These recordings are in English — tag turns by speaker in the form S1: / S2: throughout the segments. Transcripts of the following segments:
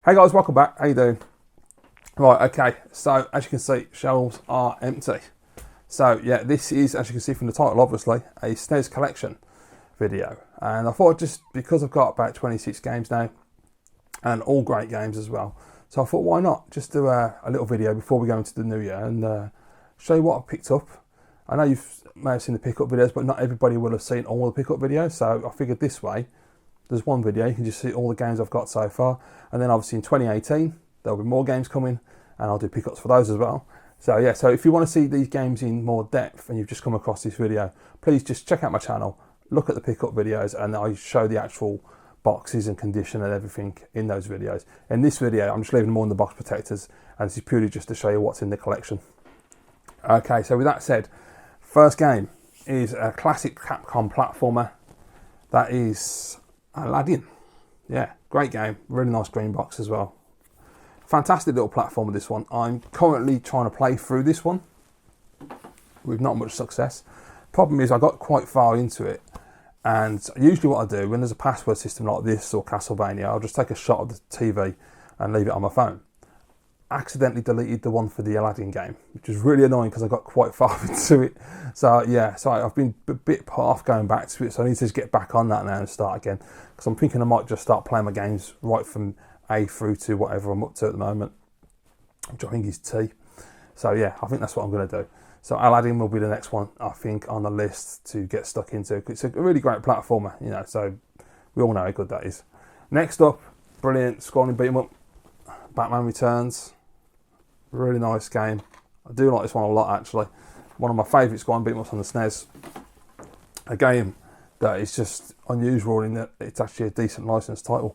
S1: Hey guys, welcome back. How you doing? Right, okay. So as you can see, shelves are empty. So yeah, this is, as you can see from the title, obviously a SNES collection video. And I thought, just because I've got about 26 games now, and all great games as well, so I thought, why not just do a little video before we go into the new year and show you what I picked up. I know you may have seen the pickup videos, but not everybody will have seen all the pickup videos. So I figured this way, there's one video, you can just see all the games I've got so far. And then obviously in 2018, there'll be more games coming, and I'll do pickups for those as well. So yeah, so if you want to see these games in more depth and you've just come across this video, please just check out my channel, look at the pickup videos, and I show the actual boxes and condition and everything in those videos. In this video, I'm just leaving them all in the box protectors, and this is purely just to show you what's in the collection. Okay, so with that said, first game is a classic Capcom platformer. That is Aladdin. Yeah, great game. Really nice green box as well. Fantastic little platformer, this one. I'm currently trying to play through this one with not much success. Problem is, I got quite far into it, and usually what I do when there's a password system like this or Castlevania, I'll just take a shot of the TV and leave it on my phone. Accidentally deleted the one for the Aladdin game, which was really annoying because I got quite far into it. So yeah, so I've been a bit put off going back to it, so I need to just get back on that now and start again, because I'm thinking I might just start playing my games right from A through to whatever I'm up to at the moment, which I think is T. So yeah, I think that's what I'm going to do. So Aladdin will be the next one, I think, on the list to get stuck into. It's a really great platformer, you know, so we all know how good that is. Next up, brilliant scrolling beat 'em up, Batman Returns. Really nice game. I do like this one a lot, actually. One of my favourite scrolling beat 'em ups on the SNES. A game that is just unusual in that it's actually a decent licensed title.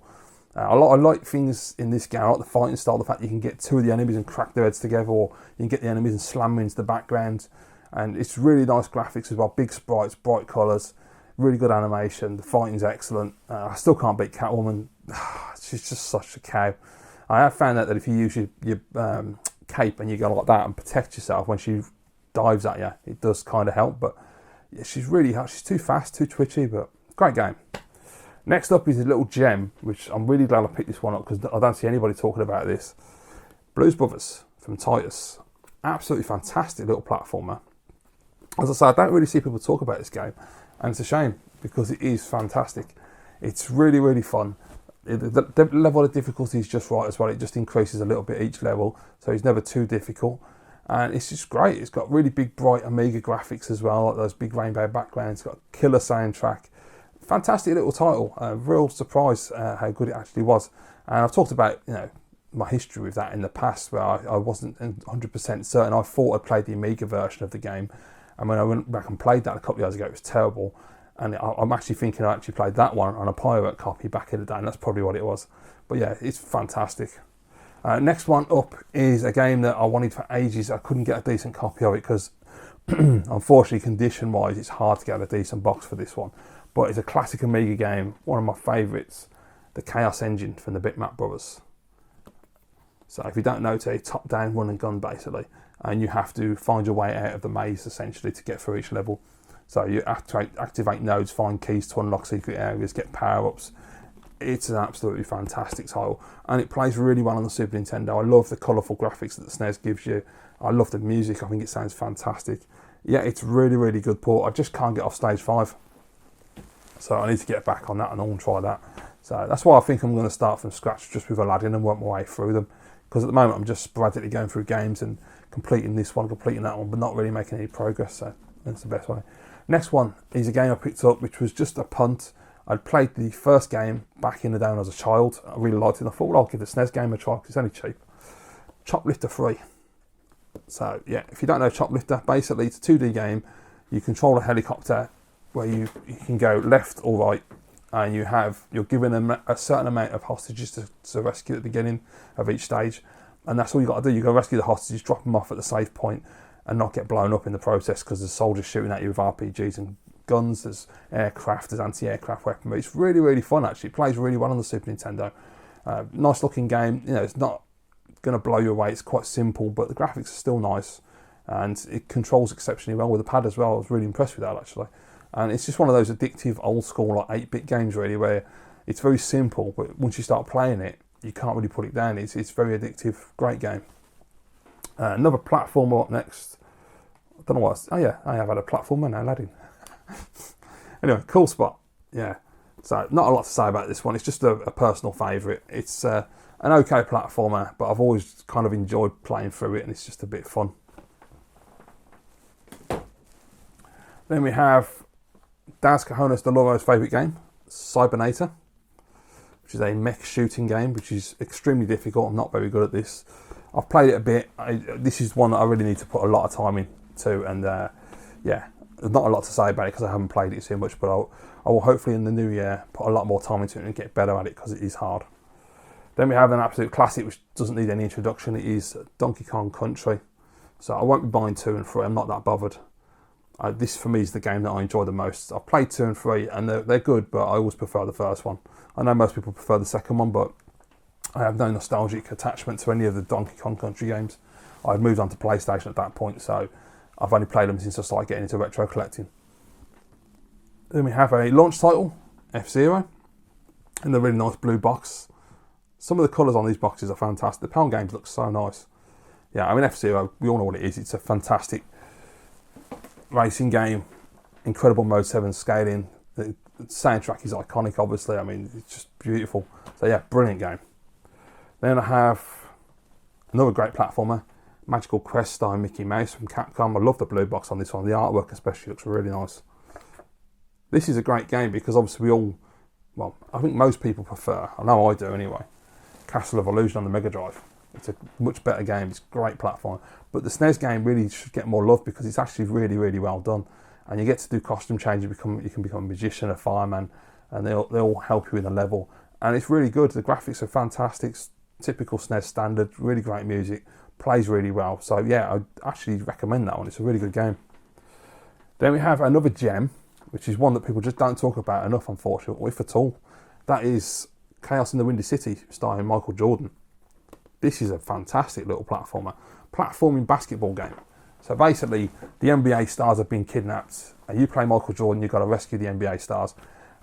S1: I like things in this game. I like the fighting style, the fact that you can get two of the enemies and crack their heads together, or you can get the enemies and slam them into the background. And it's really nice graphics as well, big sprites, bright colours, really good animation. The fighting's excellent. I still can't beat Catwoman. She's just such a cow. I have found out that if you use your cape and you go like that and protect yourself when she dives at you, it does kind of help. But yeah, she's too fast, too twitchy, but great game. Next up is a little gem, which I'm really glad I picked this one up because I don't see anybody talking about this. Blues Brothers from Titus. Absolutely fantastic little platformer. As I say, I don't really see people talk about this game, and it's a shame because it is fantastic. It's really, really fun. The level of difficulty is just right as well. It just increases a little bit each level, so it's never too difficult. And it's just great. It's got really big, bright Amiga graphics as well, like those big rainbow backgrounds. It's got a killer soundtrack. Fantastic little title. Real surprise how good it actually was. And I've talked about, you know, my history with that in the past, where I wasn't 100% certain. I thought I played the Amiga version of the game, and when I went back and played that a couple of years ago, it was terrible. And I'm actually thinking I actually played that one on a pirate copy back in the day, and that's probably what it was. But yeah, it's fantastic. Next one up is a game that I wanted for ages. I couldn't get a decent copy of it because, unfortunately, condition-wise, it's hard to get a decent box for this one. But it's a classic Amiga game, one of my favourites, the Chaos Engine from the Bitmap Brothers. So if you don't know, it's a top-down run and gun, basically, and you have to find your way out of the maze, essentially, to get through each level. So you activate nodes, find keys to unlock secret areas, get power-ups. It's an absolutely fantastic title, and it plays really well on the Super Nintendo. I love the colourful graphics that the SNES gives you. I love the music. I think it sounds fantastic. Yeah, it's really, really good port. I just can't get off stage 5. So I need to get back on that and I want to try that. So that's why I think I'm going to start from scratch just with Aladdin and work my way through them. Because at the moment I'm just sporadically going through games and completing this one, completing that one, but not really making any progress. So that's the best way. Next one is a game I picked up, which was just a punt. I'd played the first game back in the day when I was a child. I really liked it. I thought, well, I'll give the SNES game a try because it's only cheap. Choplifter 3. So yeah, if you don't know Choplifter, basically it's a 2D game. You control a helicopter where you can go left or right, and you're given a certain amount of hostages to rescue at the beginning of each stage, and that's all you got to do. You go rescue the hostages, drop them off at the safe point, and not get blown up in the process because there's soldiers shooting at you with RPGs and guns. There's aircraft, there's anti-aircraft weaponry. It's really, really fun actually. It plays really well on the Super Nintendo. Nice looking game. You know, it's not going to blow you away. It's quite simple, but the graphics are still nice, and it controls exceptionally well with the pad as well. I was really impressed with that actually. And it's just one of those addictive old school like 8-bit games really, where it's very simple, but once you start playing it, you can't really put it down. It's very addictive, great game. Another platformer up next. I don't know what. Oh yeah, I have had a platformer now, Aladdin. Anyway, Cool Spot. Yeah. So not a lot to say about this one. It's just a personal favourite. It's an okay platformer, but I've always kind of enjoyed playing through it, and it's just a bit fun. Then we have Das Cajones de Loro's favourite game, Cybernator, which is a mech shooting game, which is extremely difficult. I'm not very good at this. I've played it a bit. This is one that I really need to put a lot of time into, and yeah, there's not a lot to say about it because I haven't played it too much, but I will hopefully in the new year put a lot more time into it and get better at it because it is hard. Then we have an absolute classic which doesn't need any introduction. It is Donkey Kong Country. So I won't be buying 2 and 3. I'm not that bothered. This for me is the game that I enjoy the most. I've played 2 and 3 and they're good, but I always prefer the first one. I know most people prefer the second one, but I have no nostalgic attachment to any of the Donkey Kong Country games. I'd moved on to PlayStation at that point, so I've only played them since I started getting into retro collecting. Then we have a launch title, F-Zero, in the really nice blue box. Some of the colours on these boxes are fantastic. The Pound games look so nice. Yeah, I mean F-Zero, we all know what it is. It's a fantastic racing game, incredible Mode 7 scaling. The soundtrack is iconic, obviously. I mean, it's just beautiful. So yeah, brilliant game. Then I have another great platformer, Magical Quest starring Mickey Mouse from Capcom. I love the blue box on this one. The artwork especially looks really nice. This is a great game because obviously I think most people prefer, I know I do anyway, Castle of Illusion on the Mega Drive. It's a much better game. It's a great platform. But the SNES game really should get more love because it's actually really, really well done. And you get to do costume change. You can become a magician, a fireman, and they'll help you in the level. And it's really good. The graphics are fantastic. Typical SNES standard. Really great music. Plays really well. So yeah, I actually recommend that one. It's a really good game. Then we have another gem, which is one that people just don't talk about enough, unfortunately, if at all. That is Chaos in the Windy City, starring Michael Jordan. This is a fantastic little platforming basketball game. So basically, the NBA stars have been kidnapped, and you play Michael Jordan, you've got to rescue the NBA stars.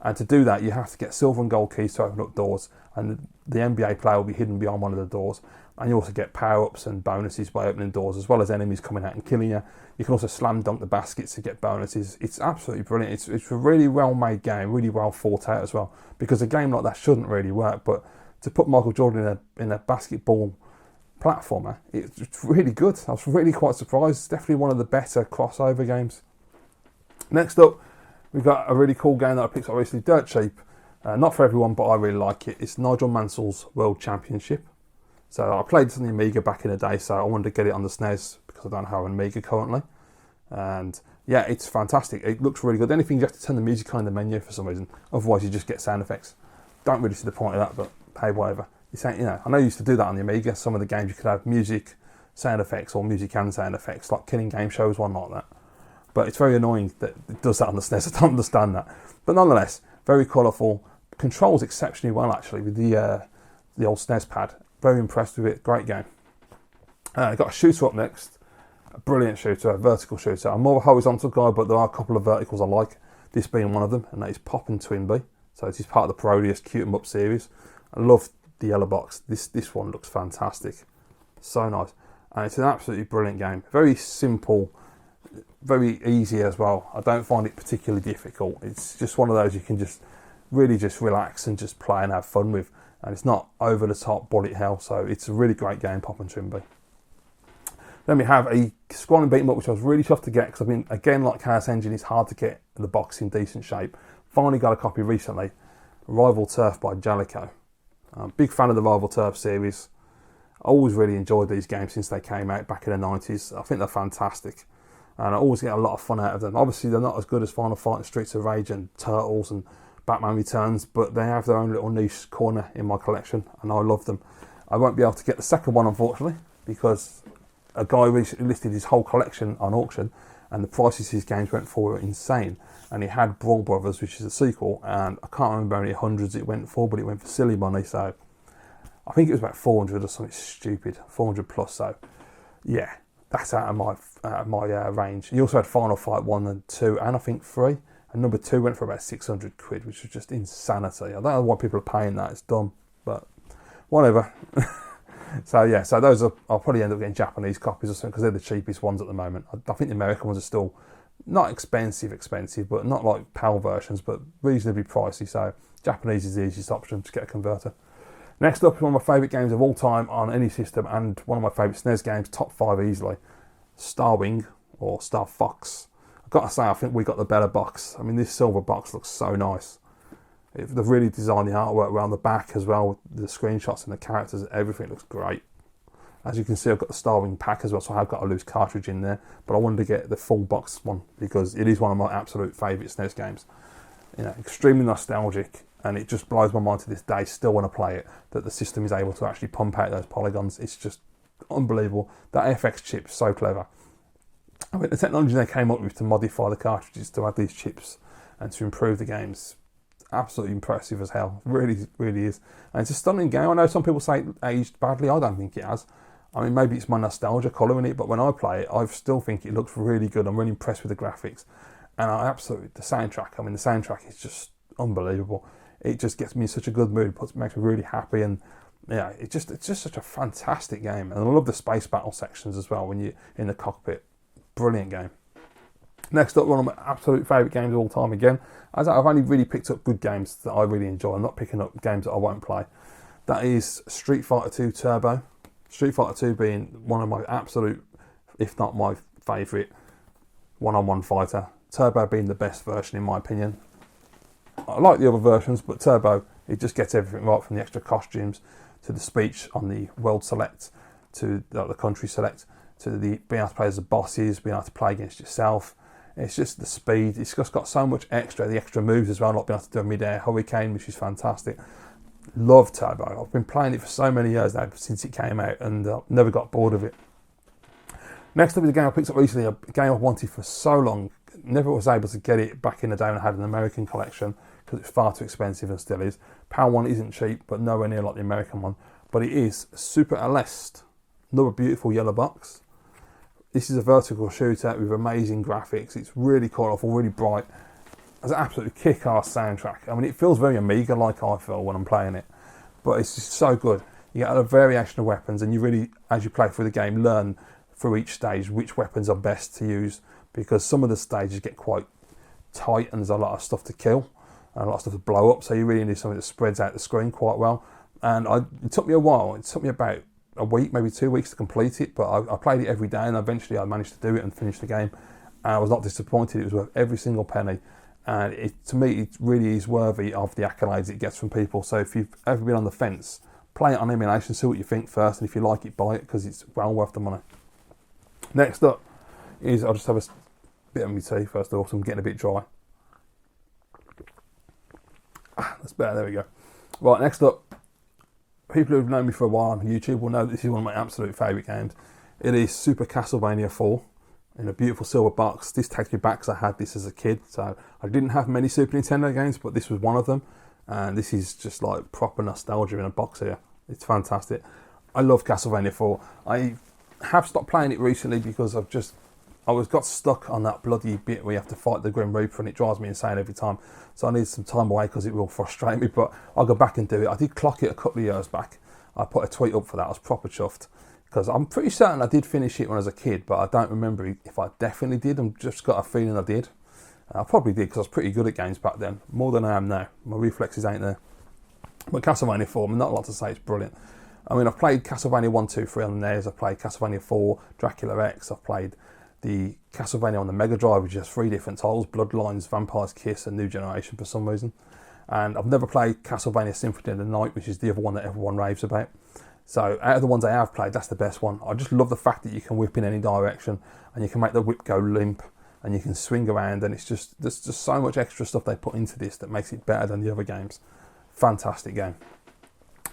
S1: And to do that, you have to get silver and gold keys to open up doors, and the NBA player will be hidden behind one of the doors. And you also get power-ups and bonuses by opening doors, as well as enemies coming out and killing you. You can also slam dunk the baskets to get bonuses. It's absolutely brilliant. It's a really well-made game, really well thought out as well, because a game like that shouldn't really work, but to put Michael Jordan in a basketball platformer, it's really good. I was really quite surprised. It's definitely one of the better crossover games. Next up, we've got a really cool game that I picked up recently, dirt cheap. Not for everyone, but I really like it. It's Nigel Mansell's World Championship. So I played this on the Amiga back in the day, so I wanted to get it on the SNES because I don't have an Amiga currently. And yeah, it's fantastic. It looks really good. The only thing, you have to turn the music on in the menu for some reason. Otherwise, you just get sound effects. Don't really see the point of that, but hey, whatever. I know you used to do that on the Amiga. Some of the games you could have music, sound effects, or music and sound effects, like Killing Game Shows, one like that. But it's very annoying that it does that on the SNES. I don't understand that. But nonetheless, very colourful. Controls exceptionally well, actually, with the old SNES pad. Very impressed with it. Great game. Got a shooter up next. A brilliant shooter, a vertical shooter. I'm more of a horizontal guy, but there are a couple of verticals I like. This being one of them, and that is Poppin' Twinbee. So it is part of the Parodius Cute 'em Up series. I love the yellow box. This one looks fantastic. So nice. And it's an absolutely brilliant game. Very simple, very easy as well. I don't find it particularly difficult. It's just one of those you can just really just relax and just play and have fun with. And it's not over the top bullet hell, so it's a really great game, Poppin' Twinbee. Then we have a scrolling beat 'em up, which I was really tough to get because, I mean, again, like Chaos Engine, it's hard to get the box in decent shape. Finally got a copy recently, Rival Turf by Jalico. I'm a big fan of the Rival Turf series. I always really enjoyed these games since they came out back in the 90s. I think they're fantastic. And I always get a lot of fun out of them. Obviously, they're not as good as Final Fight and Streets of Rage and Turtles and Batman Returns, but they have their own little niche corner in my collection, and I love them. I won't be able to get the second one, unfortunately, because a guy listed his whole collection on auction, and the prices his games went for were insane. And he had Brawl Brothers, which is a sequel, and I can't remember how many hundreds it went for, but it went for silly money, so I think it was about 400 or something stupid, 400 plus, so yeah, that's out of my range. He also had Final Fight 1 and 2, and I think 3, and number 2 went for about 600 quid, which was just insanity. I don't know why people are paying that, it's dumb, but whatever. So yeah, so those are, I'll probably end up getting Japanese copies or something because they're the cheapest ones at the moment. I think the American ones are still not expensive, but not like PAL versions, but reasonably pricey. So Japanese is the easiest option to get a converter. Next up is one of my favourite games of all time on any system, and one of my favourite SNES games, top 5 easily. Star Wing, or Star Fox. I've got to say, I think we got the better box. I mean, this silver box looks so nice. They've really designed the artwork around the back as well, with the screenshots and the characters, everything looks great. As you can see, I've got the Star Wing pack as well, so I have got a loose cartridge in there, but I wanted to get the full box one because it is one of my absolute favourite SNES games. You know, extremely nostalgic, and it just blows my mind to this day, still want to play it, that the system is able to actually pump out those polygons. It's just unbelievable. That FX chip's so clever. I mean, the technology they came up with to modify the cartridges to add these chips and to improve the games, absolutely impressive as hell. Really, really is. And it's a stunning game. I know some people say it aged badly. I don't think it has. I mean, maybe it's my nostalgia colouring it, but when I play it, I still think it looks really good. I'm really impressed with the graphics. And the soundtrack is just unbelievable. It just gets me in such a good mood, makes me really happy, and yeah, it's just such a fantastic game. And I love the space battle sections as well when you're in the cockpit. Brilliant game. Next up, one of my absolute favourite games of all time again. As I've only really picked up good games that I really enjoy. I'm not picking up games that I won't play. That is Street Fighter 2 Turbo. Street Fighter 2 being one of my absolute, if not my favourite, one-on-one fighter. Turbo being the best version in my opinion. I like the other versions, but Turbo, it just gets everything right, from the extra costumes to the speech on the World Select, to the Country Select, to the being able to play as the bosses, being able to play against yourself. It's just the speed. It's just got so much extra, the extra moves as well, like being able to do a mid-air hurricane, which is fantastic. Love Turbo. I've been playing it for so many years now, since it came out, and never got bored of it. Next up is a game I picked up recently, a game I've wanted for so long. Never was able to get it back in the day when I had an American collection, because it's far too expensive and still is. PAL one isn't cheap, but nowhere near like the American one. But it is Super Aleste. Another beautiful yellow box. This is a vertical shooter with amazing graphics. It's really colourful, really bright. It's an absolutely kick-ass soundtrack. I mean, it feels very Amiga-like, I feel, when I'm playing it. But it's just so good. You get a variation of weapons, and you really, as you play through the game, learn through each stage which weapons are best to use, because some of the stages get quite tight and there's a lot of stuff to kill and a lot of stuff to blow up, so you really need something that spreads out the screen quite well. And it took me a while. It took me about a week, maybe 2 weeks to complete it, but I played it every day, and eventually I managed to do it and finish the game. And I was not disappointed. It was worth every single penny, and to me it really is worthy of the accolades it gets from people. So if you've ever been on the fence, play it on emulation, see what you think first, and if you like it, buy it, because it's well worth the money. Next up is, I'll just have a bit of my tea first of all, so I'm getting a bit dry. That's better, there we go. Right, next up, people who've known me for a while on YouTube will know that this is one of my absolute favourite games. It is Super Castlevania 4 in a beautiful silver box. This takes me back because I had this as a kid, so I didn't have many Super Nintendo games, but this was one of them, and this is just like proper nostalgia in a box here. It's fantastic. I love Castlevania 4. I have stopped playing it recently because I got stuck on that bloody bit where you have to fight the Grim Reaper, and it drives me insane every time. So I need some time away because it will frustrate me, but I'll go back and do it. I did clock it a couple of years back. I put a tweet up for that. I was proper chuffed because I'm pretty certain I did finish it when I was a kid, but I don't remember if I definitely did. I've just got a feeling I did. I probably did because I was pretty good at games back then, more than I am now. My reflexes ain't there. But Castlevania 4, I'm not a lot to say, it's brilliant. I mean, I've played Castlevania 1, 2, 3 on the NES. I've played Castlevania 4, Dracula X. I've played the Castlevania on the Mega Drive, which has 3 different titles: Bloodlines, Vampire's Kiss, and New Generation for some reason. And I've never played Castlevania Symphony of the Night, which is the other one that everyone raves about. So out of the ones I have played, that's the best one. I just love the fact that you can whip in any direction, and you can make the whip go limp, and you can swing around, and there's just so much extra stuff they put into this that makes it better than the other games. Fantastic game.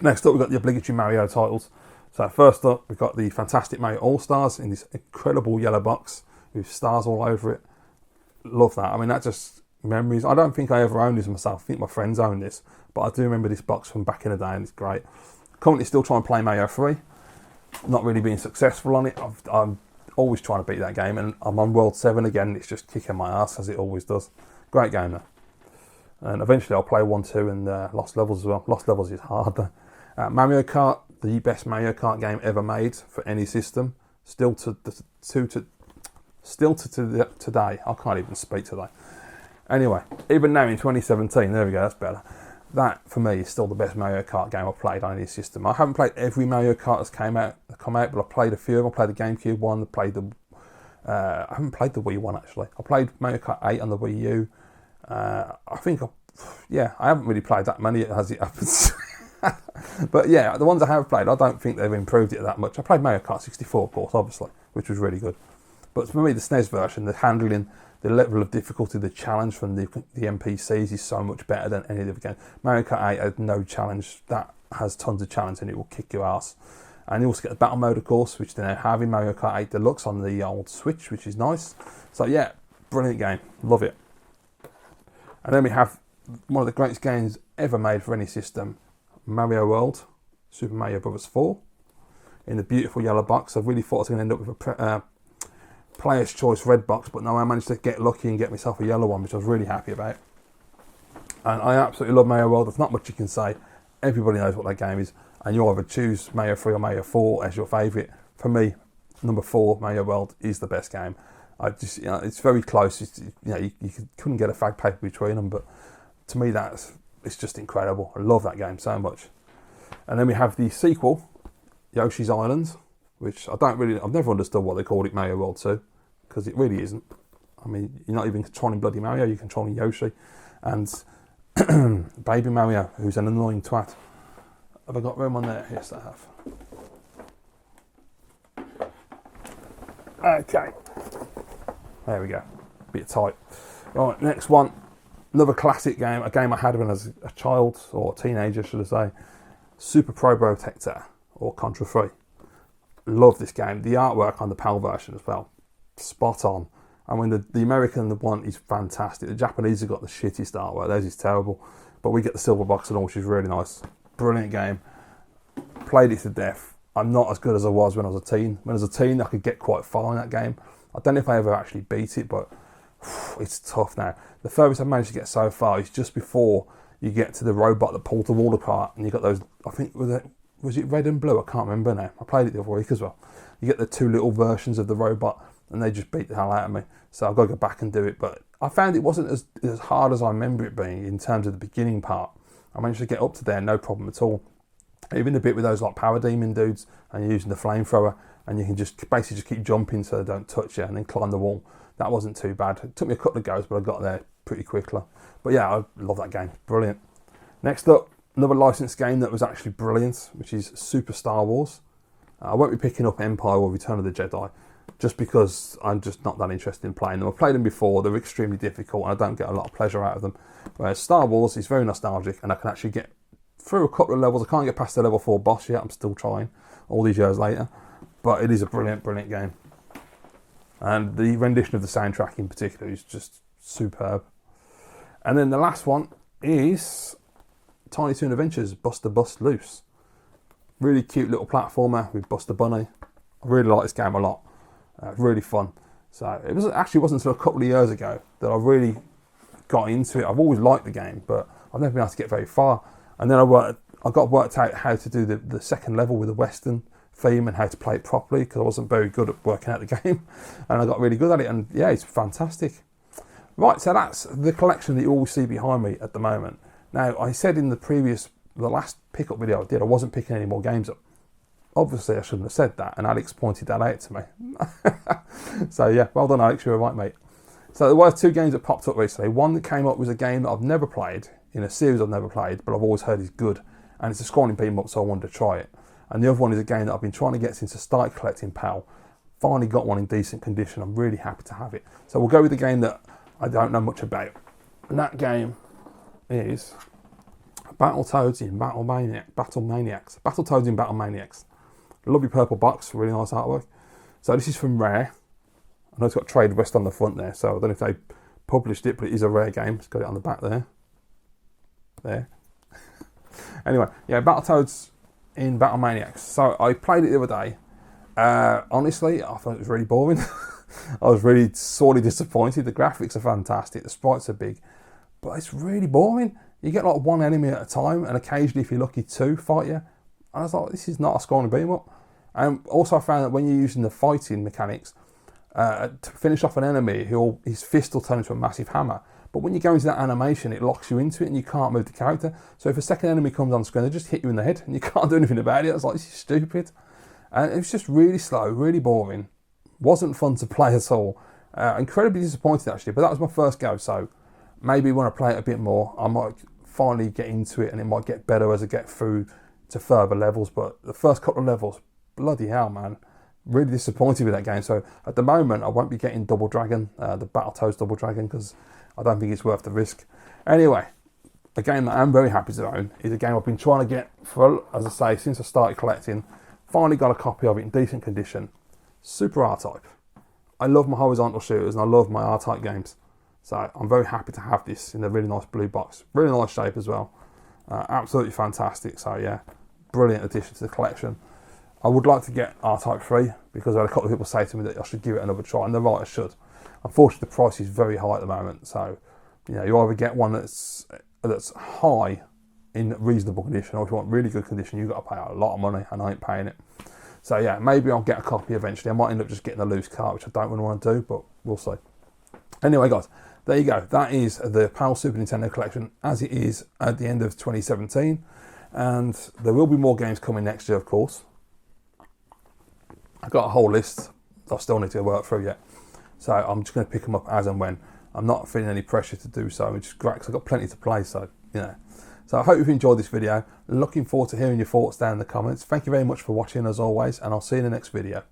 S1: Next up, we've got the obligatory Mario titles. So first up, we've got the fantastic Mario All-Stars in this incredible yellow box with stars all over it. Love that. I mean, that's just memories. I don't think I ever owned this myself. I think my friends own this, but I do remember this box from back in the day, and it's great. Currently still trying to play Mario 3. Not really being successful on it. I'm always trying to beat that game, and I'm on World 7 again. It's just kicking my ass, as it always does. Great game though. And eventually I'll play 1, 2 and Lost Levels as well. Lost Levels is hard though. Mario Kart, the best Mario Kart game ever made for any system. Still to today. I can't even speak today. Anyway, even now in 2017, there we go, that's better. That, for me, is still the best Mario Kart game I've played on any system. I haven't played every Mario Kart that's come out, but I've played a few of them. I played the GameCube one, I haven't played the Wii one, actually. I played Mario Kart 8 on the Wii U. I haven't really played that many as it happens. But yeah, the ones I have played, I don't think they've improved it that much. I played Mario Kart 64, of course, obviously, which was really good. But for me, the SNES version, the handling, the level of difficulty, the challenge from the NPCs is so much better than any of the other games. Mario Kart 8 has no challenge. That has tons of challenge and it will kick your ass. And you also get the battle mode, of course, which they now have in Mario Kart 8 Deluxe on the old Switch, which is nice. So yeah, brilliant game. Love it. And then we have one of the greatest games ever made for any system, Mario World, Super Mario Bros. 4, in the beautiful yellow box. I really thought I was going to end up with a player's choice red box, but no, I managed to get lucky and get myself a yellow one, which I was really happy about. And I absolutely love Mario World. There's not much you can say. Everybody knows what that game is, and you either choose Mario 3 or Mario 4 as your favourite. For me, number 4, Mario World, is the best game. It's very close. You couldn't get a fag paper between them, but to me, it's just incredible. I love that game so much. And then we have the sequel, Yoshi's Island, which I've never understood why they called it Mario World 2, because it really isn't. I mean, you're not even controlling bloody Mario, you're controlling Yoshi. And Baby Mario, who's an annoying twat. Have I got room on there? Yes, I have. Okay. There we go. Bit tight. Right, next one. Another classic game, a game I had when I was a child, or a teenager, should I say. Super Pro Protector, or Contra 3. Love this game. The artwork on the PAL version as well. Spot on. I mean, the American one is fantastic. The Japanese have got the shittiest artwork. Theirs is terrible. But we get the silver box and all, which is really nice. Brilliant game. Played it to death. I'm not as good as I was when I was a teen. When I was a teen, I could get quite far in that game. I don't know if I ever actually beat it, but it's tough now. The furthest I've managed to get so far is just before you get to the robot that pulls the wall apart, and you got those, I think, was it red and blue? I can't remember now. I played it the other week as well. You get the two little versions of the robot, and they just beat the hell out of me. So I've got to go back and do it. But I found it wasn't as hard as I remember it being in terms of the beginning part. I managed to get up to there, no problem at all. Even a bit with those like power demon dudes, and you're using the flamethrower, and you can just basically just keep jumping so they don't touch you, and then climb the wall. That wasn't too bad. It took me a couple of goes, but I got there pretty quickly. But yeah, I love that game. Brilliant. Next up, another licensed game that was actually brilliant, which is Super Star Wars. I won't be picking up Empire or Return of the Jedi, just because I'm just not that interested in playing them. I've played them before, they're extremely difficult, and I don't get a lot of pleasure out of them. Whereas Star Wars is very nostalgic, and I can actually get through a couple of levels. I can't get past the level 4 boss yet, I'm still trying, all these years later. But it is a brilliant, brilliant game. And the rendition of the soundtrack in particular is just superb. And then the last one is Tiny Toon Adventures Buster Bust Loose. Really cute little platformer with Buster Bunny. I really like this game a lot. Really fun. So it wasn't until a couple of years ago that I really got into it. I've always liked the game, but I've never been able to get very far. And then I got worked out how to do the second level with the Western theme and how to play it properly, because I wasn't very good at working out the game, and I got really good at it, and yeah, it's fantastic. Right, so that's the collection that you all see behind me at the moment. Now, I said in the last pickup video I did, I wasn't picking any more games up. Obviously, I shouldn't have said that, and Alex pointed that out to me. So yeah, well done, Alex, you were right, mate. So there were 2 games that popped up recently. One that came up was a game that I've never played, in a series I've never played, but I've always heard is good, and it's a scrolling beat 'em up, so I wanted to try it. And the other one is a game that I've been trying to get since I started collecting PAL. Finally got one in decent condition. I'm really happy to have it. So we'll go with the game that I don't know much about. And that game is Battletoads in Battle Maniacs. Battletoads in Battle Maniacs. Lovely purple box, really nice artwork. So this is from Rare. I know it's got Trade West on the front there, so I don't know if they published it, but it is a Rare game. It's got it on the back there. There. Anyway, yeah, Battletoads in Battle Maniacs. So I played it the other day. Honestly, I thought it was really boring. I was really sorely disappointed. The graphics are fantastic, the sprites are big, but it's really boring. You get like one enemy at a time, and occasionally, if you're lucky, 2 fight you. I was like, this is not a scoring beam up. And also I found that when you're using the fighting mechanics, to finish off an enemy, his fist will turn into a massive hammer. But when you go into that animation, it locks you into it and you can't move the character. So if a second enemy comes on screen, they just hit you in the head and you can't do anything about it. I was like, this is stupid. And it was just really slow, really boring. Wasn't fun to play at all. Incredibly disappointed actually, but that was my first go. So maybe when I play it a bit more, I might finally get into it and it might get better as I get through to further levels. But the first couple of levels, bloody hell, man. Really disappointed with that game. So at the moment, I won't be getting Double Dragon, the Battletoads Double Dragon, because I don't think it's worth the risk. Anyway, a game that I'm very happy to own is a game I've been trying to get for, as I say, since I started collecting. Finally got a copy of it in decent condition. Super R-Type. I love my horizontal shooters and I love my R-Type games. So I'm very happy to have this in a really nice blue box. Really nice shape as well. Absolutely fantastic. So yeah, brilliant addition to the collection. I would like to get R-Type 3 because I had a couple of people say to me that I should give it another try, and they're right, I should. Unfortunately, the price is very high at the moment, so you know, you either get one that's high in reasonable condition, or if you want really good condition, you've got to pay a lot of money, and I ain't paying it. So yeah, maybe I'll get a copy eventually. I might end up just getting a loose cart, which I don't really want to do, but we'll see. Anyway, guys, there you go. That is the PAL Super Nintendo collection as it is at the end of 2017, and there will be more games coming next year, of course. I've got a whole list I still need to work through yet. So I'm just going to pick them up as and when. I'm not feeling any pressure to do so, which is great because I've got plenty to play, so, you know. So I hope you've enjoyed this video. Looking forward to hearing your thoughts down in the comments. Thank you very much for watching as always, and I'll see you in the next video.